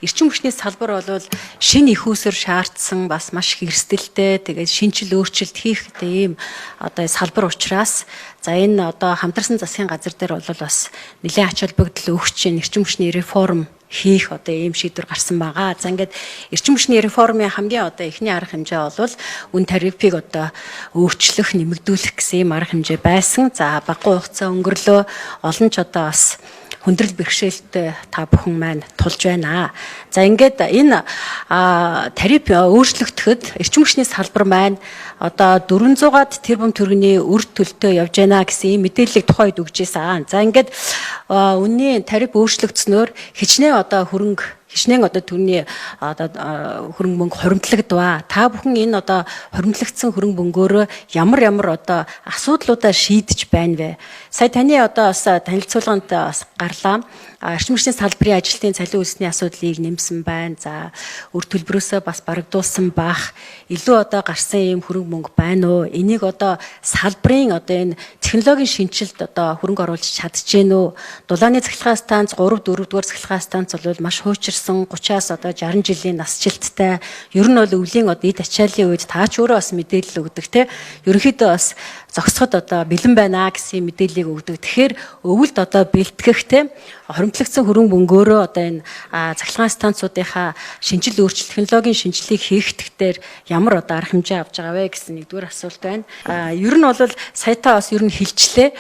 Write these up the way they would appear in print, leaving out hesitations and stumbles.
эрчим хүчний салбар бол шинэ их усөр шаардсан бас маш хэрсдэлтэй тэгээд шинжил өөрчлөлт хийх ийм одоо салбар учраас за энэ одоо хамтарсан засгийн газар дээр бол бас нэлээд ач холбогдол өгч чинь эрчим хүчний реформ хийх одоо ийм шийдвэр гарсан байгаа. За ингээд эрчим хүчний реформын хамгийн одоо эхний арга хэмжээ бол үн тарифыг одоо өөрчлөх, нэмэгдүүлэх гэсэн ийм арга хэмжээ байсан. За багагүй хугацаа өнгөрлөө олон ч одоо бас хүндрэл бэрхшээлтэй та бүхэн маань тулж байна. За ингээд энэ тариф өөрчлөгдөхөд эрчим хүчний салбар маань одоо 400-аад тэрбум төгрөгийн үр төлтөө явж байна гэсэн ийм мэдээллийг тухайд өгч ирсэн. За ингээд үнийн тариф өөрчлөгдснөөр хичнээн одоо төрний одоо хөрөнгө мөнгө хоримтлагдва. Та бүхэн энэ одоо хоримтлагдсан хөрөнгө мөнгөөрөө ямар одоо асуудлуудаа шийдэж байна вэ? Сая таны одоо бас танилцуулганд бас гарлаа. Эрчим хүчний салбарын ажилтны цалин үйлсний асуудлыг нэмсэн байна. За үр төлбөрөөсөө бас барагдуулсан бах. Илүү одоо гарсан ийм хөрөнгө мөнгө байна уу? Энийг одоо салбарын одоо энэ технологийн шинжилт одоо хөрөнгө оруулж чадчихэв үү? Дулааны цахилгаан станц 3-4 дугаар цахилгаан станц бол маш хуучирсан 30-аас одоо 60 жилийн насжилттай. Ер нь бол өвлийн одоо эд ачааллын үед таач өөрөө бас мэдээлэл өгдөг те. Ерөнхийдөө бас зогсоход одоо бэлэн байна гэсэн мэдээллийг өгдөг. Тэгэхээр өвөлд одоо бэлтгэх те хоримтлагдсан хөрөнгө мөнгөөрөө одоо энэ цахилгаан станцуудынхаа шинжил өөрчлөлт технологийн шинжилгээг хийхдгээр ямар одоо арга хэмжээ авч байгаа вэ гэсэн нэгдүгээр асуулт байна. Ер нь бол саята бас ер нь хэлжлээ.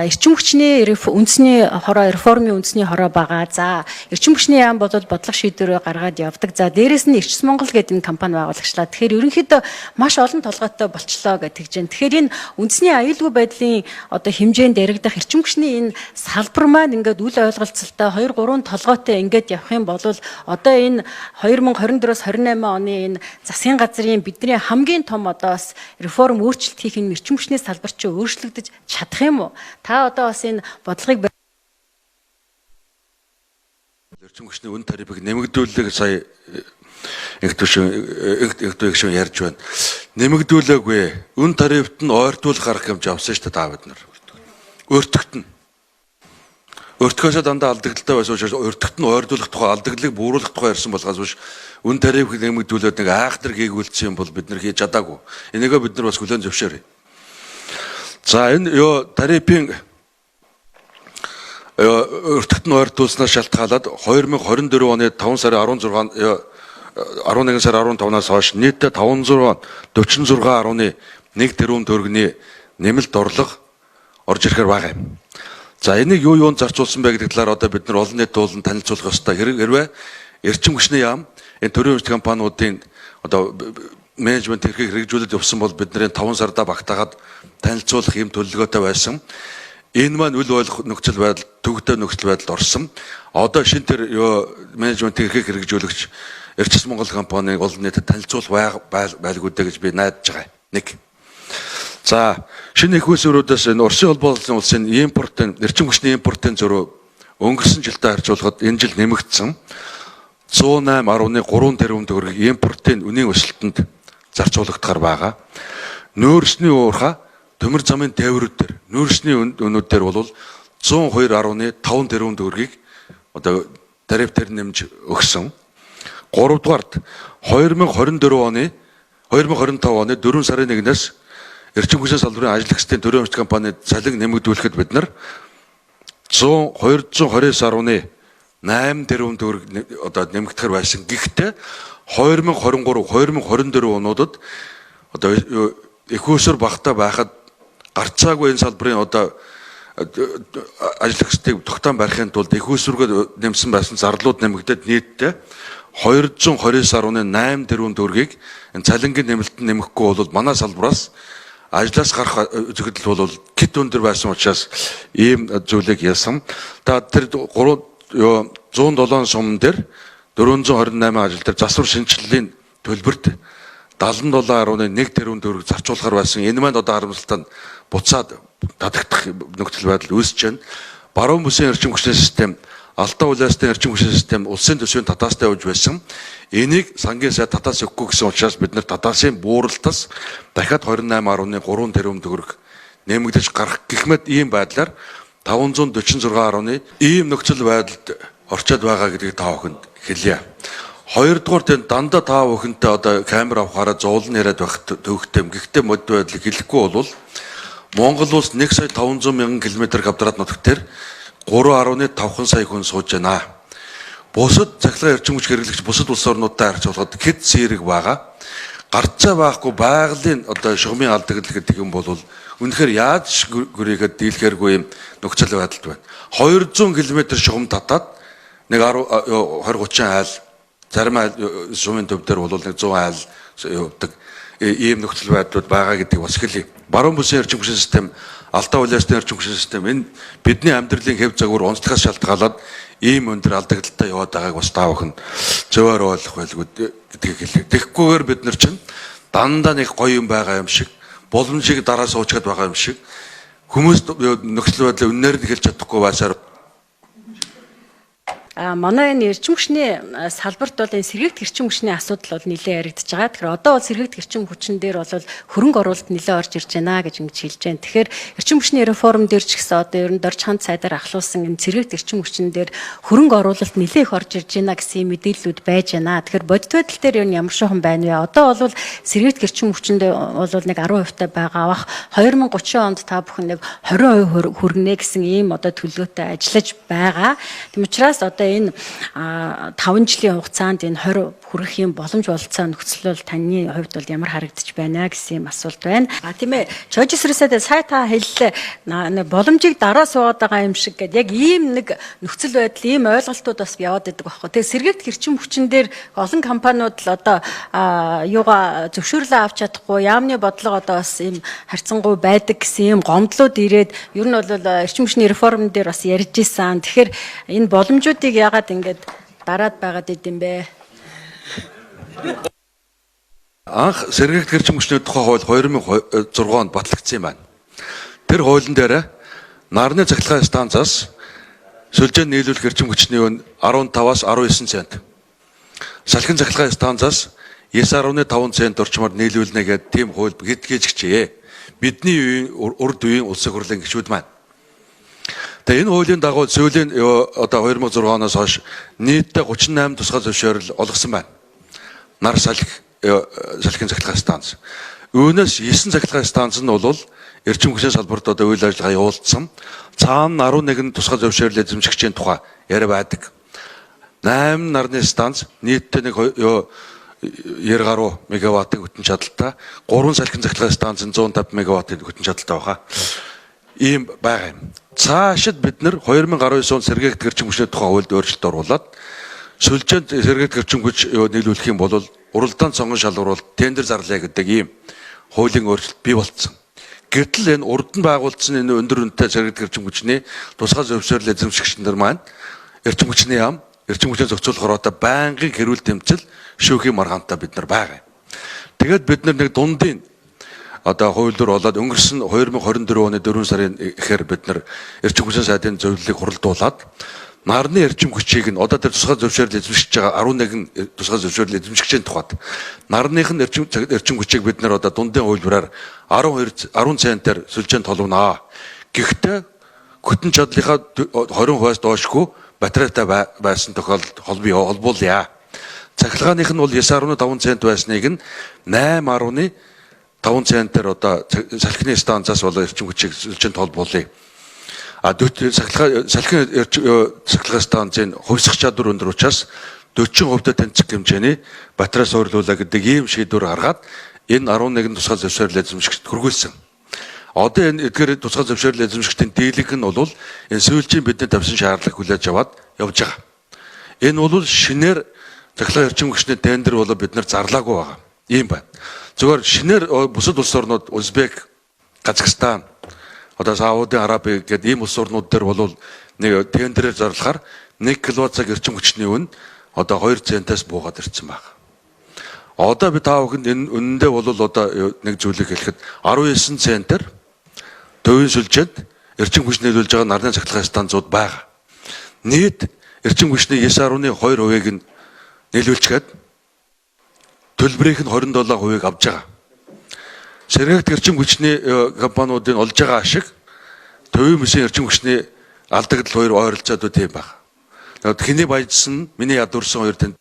Эрчим хүчний үндэсний хороо реформын үндэсний хороо байгаа. За эрчим хүчний яам бол бодлого шийдвэрээ гаргаад явдаг. За дээрэс нь Эрчс Монгол гэдэг энэ компани байгуулагчлаа. Тэгэхээр ерөнхийдөө маш олон толгойтой болчлоо гэж хэлж байна. Тэгэхээр энэ үндэсний аюулгүй байдлын одоо хэмжээнд яригдах эрчим хүчний энэ салбар маань ингээд үл ойлголцолтой 2-3 толгойтой ингээд явах юм бол одоо энэ 2024-с 28 оны энэ засгийн газрын бидний хамгийн том одоо бас реформ өөрчлөлт хийх энэ эрчим хүчний салбар чи өөрчлөгдөж чадах юм уу? Та одоо бас энэ бодлогыг эрчим хүчний үн тарифыг нэмэгдүүлэх сая их ярьж байна. Нэмэгдүүлээгүй. Үн тарифт нь ойртуулах арга хэмжээ авсан шүү дээ та бид нар. Өөртөгт нь. Өөртгөөсөө дандаа алдагдaltaй байсан учраас өөртөгт нь ойртуулах тухай алдагдлыг бууруулах тухай ярьсан болохоос биш үн тарифыг нэмэгдүүлээд нэг айхтар гээгүүлсэн юм бол бид нар хийж чадаагүй. Энийгээ бид нар бас хүлээн зөвшөөрье. За энэ тарифын өртөгт нь ойртуулснаас шалтгаалаад 2024 оны 5 сарын 11 сар 15-наас хойш нийтдээ 546.1 тэрбум төгрөгийн нэмэлт орлого орж ирэхээр байгаа юм. За энийг юунд зарцуулсан бэ гэдэг талаар одоо бид нар олон нийт ууланд танилцуулах ёстой. Хэрвээ эрчим хүчний яам энэ төрийн өмчт компаниудын одоо менежмент эрхийг хэрэгжүүлээд явсан бол бидний 5 сардаа багтаагаад танилцуулах юм төлөвлөгөөтэй байсан. Энэ маань үл нөхцөл байдал, төвөгтэй нөхцөл байдалд орсон. Одоо шинэ тэр менежмент эрхийг хэрэгжүүлэгч Эрчс Монгол компаниг олон нийтэд танилцуулах байлгуудаа гэж би найдаж байгаа. Нэг. За шинэ их усруудаас энэ Оросын холбоо олон улсын импортын эрчим хүчний импортын зөрүү өнгөрсөн жилдээ харьцуулахад энэ жил нэмэгдсэн 108.3 тэрбум төгрөгийн импортын үнийн өсөлтөнд зарцуулагдахаар байгаа. Нөөцний уурхай төмөр замын тээврүүд дээр нөөцний үнүүд дээр бол 102.5 тэрбум төгрөгийг одоо тариф дээр нэмж өгсөн. 3 дугаарт 2025 оны 4 сарын 1-ээс эрчим хүчний салбарын ажил хөстлийн төрийн өмчт компанид цалин нэмэгдүүлэхэд бид нар 229.8 тэрбум төгрөг одоо нэмэгдэхэр байсан. Гэхдээ 2023-2024 онуудад одоо их усөр багтаа байхад гарцаагүй энэ салбарын одоо ажил хөстөлийг тогтоон барихын тулд их усрүүгээ нэмсэн байсан зарлууд нэмэгдээд нийтдээ 229.8 тэрбум төгрөгийг энэ цалингийн нэмэлтэн нэмэхгүй бол манай салбараас ажлаас гарах зөвлөл бол кит өндөр байсан учраас ийм зүйлийг ялсан. Та тэр 107 сум дээр 428 ажил дээр засвар шинжилгээний төлбөрт 77.1 тэрбум төгрөг зарцуулахар байсан. Энэ маань одоо харамсалтай нь буцаад татагдах нөхцөл байдал үүсэж байна. Баруун бүсийн эрчим хүчний систем, Алтан улаасны эрчим хүчний систем улсын төсвийн татаастай явж байсан. Энийг сангийн сайд татаас өгөхгүй гэсэн учраас бид нар татаасын бууралтаас дахиад 28.3 тэрбум төгрөг нэмэгдэж гарах гихмэд ийм байдлаар 546.1 ийм нөхцөл байдалд орчод байгаа гэдгийг та бүхэнд хэлье. Хоёрдугаар энэ дандаа та бүхэнтэй одоо камер авахаараа зуулн яриад байх төвхтэй. Гэхдээ мод байдлыг хэлэхгүй бол Монгол улс 1,500,000 км квадрат нутагт дээр 3.5 сая хүн сууж байна. Бусад цахилгаан эрчим хүч хэрэглэгч бусад улс орнуудтай харьцуулахад хэд зэрэг байгаа. Гарцаа байхгүй байгалийн одоо шугамын алдагдлал гэдэг юм бол үнэхээр яаж гүрийгээд дийлэхэргүй юм нөхцөл байдалд байна. 200 км шугам татаад нэг 20-30 айл зарим айл шугамын төв дээр бол нэг 100 айл явдаг ийм нөхцөл байдлууд байгаа гэдэг бас хэлье. Баруун бүсийн эрчим хүчний систем, Алдаа улаасны эрчим хүчний систем энэ бидний амьдралын хэв загвар онцлогоос шалтгаалаад ийм өндөр алдагдaltaй яваад байгааг бас та бүхэн зөвөр ойлгох байлгүй гэдгийг хэлье. Тэгэхгүйгээр бид нар чинь дандаа нэг гоё юм байгаа юм шиг, боломжийг дараа суучгаад байгаа юм шиг хүмүүс нөхцөл байдлаа үнээр нь хэлж чадахгүй байсаар манай энэ эрчим хүчний салбарт бол энэ сэргийгдэх эрчим хүчний асуудал бол нэлээд яригдж байгаа. Тэгэхээр одоо бол сэргийгдэх эрчим хүчин дээр бол хөрөнгө оруулалт нэлээд орж ирж байна гэж ингэж хэлж байна. Тэгэхээр эрчим хүчний реформ дээр ч гэсэн одоо ер нь дорж ханд сайдаар ахлуулсан энэ сэргийгдэх эрчим хүчин дээр хөрөнгө оруулалт нэлээд их орж ирж байна гэсэн мэдээллүүд байж байна. Тэгэхээр бодит байдал дээр ер нь ямар шохон байна вэ? Одоо бол сэргийгдэх эрчим хүчинд бол нэг 10% та байгаа бах 2030 онд та бүхэн нэг 20% хүргэнэ гэсэн ийм одоо төлөвлөгөөтэй ажиллаж байгаа. Тийм учраас одоо энэ 5 жилийн хугацаанд энэ 20 хүрэх юм боломж болцоо нөхцөл бол таны хувьд бол ямар харагдаж байна гэсэн юм асуулт байна. Тийм ээ. Чожисрэсэд сая та хэллээ боломжийг дараа суугаад байгаа юм шиг гэдэг яг ийм нэг нөхцөл байдал ийм ойлголтууд бас яваад байдаг байхгүй. Тэгээ сэргийгдэх эрчим хүчин дээр олон компаниуд л одоо юугаа зөвшөөрлөө авч чадахгүй яамны бодлого одоо бас ийм харьцангуй байдаг гэсэн ийм гомдлууд ирээд ер нь бол эрчим хүчний реформ дээр бас ярьж исэн. Тэгэхээр энэ боломжуудыг яагаад ингэж дараад байгаад идэм бэ? Анх сэргийгдэх эрчим хүчний тухай хууль 2006 онд батлагдсан юм байна. Тэр хуулийн дээр нарны цахилгаан станцаас сүлжээнд нийлүүлэх эрчим хүчний өн 15-аас 19 цент. Салхин цахилгаан станцаас 9.5 цент орчмоор нийлүүлнэ гэдэг тийм хууль гэдгээжчихжээ. Бидний урд үеийн улсын хурлын гишүүд маань. Тэгээ энэ хуулийн дагуу сүүлийн одоо 2006 оноос хойш нийтдээ 38 тусгай зөвшөөрөл олгосон байна. Нар салхин цахилгаан станц. Үүнээс 9 цахилгаан станц нь бол эрчим хүчний салбарт одоо үйл ажиллагаа явуулсан. Цаана 11 тусгай зөвшөөрөл эзэмшигчийн тухай яриа байдаг. 8 нарны станц нийтдээ нэг 90 гаруй мегаваттын хөтөн чадалтай, 3 салхин цахилгаан станц 150 мегаваттын хөтөн чадалтай байгаа. Ийм байгаа юм. Цаашид бид нар 2019 онд сэргийгдэх эрчим хүчний тухай хуульд өөрчлөлт оруулаад сүлжээнд сэргийгдэх эрчим хүч нийлүүлэх юм бол уралдаан цонгон шалгууруулалт тендер зарлаа гэдэг ийм хуулийн өөрчлөлт бий болцсон. Гэтэл энэ урд нь байгуулсан энэ өндөр үнэтэй сэргийгдэх эрчим хүчний тусгай зөвшөөрөл эзэмшигчид нар маань эрчим хүчний яам, эрчим хүчний зохицуулах ороотой байнгын гэрүүл тэмцэл шүүхийн маргаантай бид нар байгаа. Тэгээд бид нар нэг дундын одоо хуулиур болоод өнгөрсөн 2024 оны 4 сарын ихээр бид нар эрчим хүчний сайдын зөвлөлийг хуралдуулад нарны эрчим хүчийг нь одоо тэр тусгай зөвшөөрөл эзэмшиж байгаа 11 тусгай зөвшөөрөл эзэмшигчийн тухайд нарных нь эрчим хүчийг бид нар одоо дундын хуулбараар 10 центээр сүлжээнд толгоноо. Гэхдээ хөтөн чадлынхаа 20%-аас доошгүй батарейтай байсан тохиолдолд холбуулъя. Цахилгааных нь бол 9.5 цент байсныг нь 8.5 центээр одоо салхины станцаас бол эрчим хүчийг сүлжээнд холбуулъя. Салхин цахилгаан станцын хувьсах чадвар өндөр учраас 40% тэнцэх хэмжээний батарей суурлуулаа гэдэг ийм шийдвэр гаргаад энэ 11 тусгай зөвшөөрөл эзэмшигчд хүргүүлсэн. Одоо энэ эдгээр тусгай зөвшөөрөл эзэмшигчдийн дийлэнх нь бол энэ сүүлчийн бидний тавьсан шаардлага хүлээж аваад явж байгаа. Энэ бол шинээр цахилгаан эрчим хүчний тендер бол бид нар зарлаагүй байгаа. Ийм байна. Зөвхөн шинээр бусад улс орнууд Узбек, Казахстан, одоо Саудын Араби гэдэг ийм улс орнууд дээр бол нэг тендерээр зарлахаар 1 кВт-цаг эрчим хүчний үн одоо 2 центээс буугаад ирсэн байна. Одоо би та бүхэнд энэ үнэндээ бол одоо нэг зүйлийг хэлэхэд 19 центээр төвийн сүлжээнд эрчим хүч нийлүүлж байгаа нарны цахилгаан станцууд байгаа. Нийт эрчим хүчний 9.2%-ийг нь нийлүүлчихэд төлбөрийнх нь 27%-ийг авж байгаа. Сэргийгдэх эрчим хүчний компаниудын олж байгаа ашиг төвийн бүсийн эрчим хүчний алдагдал хоёр ойролцоодоо тийм байна. Хэний баяжсан, миний ядуурсан хоёр танд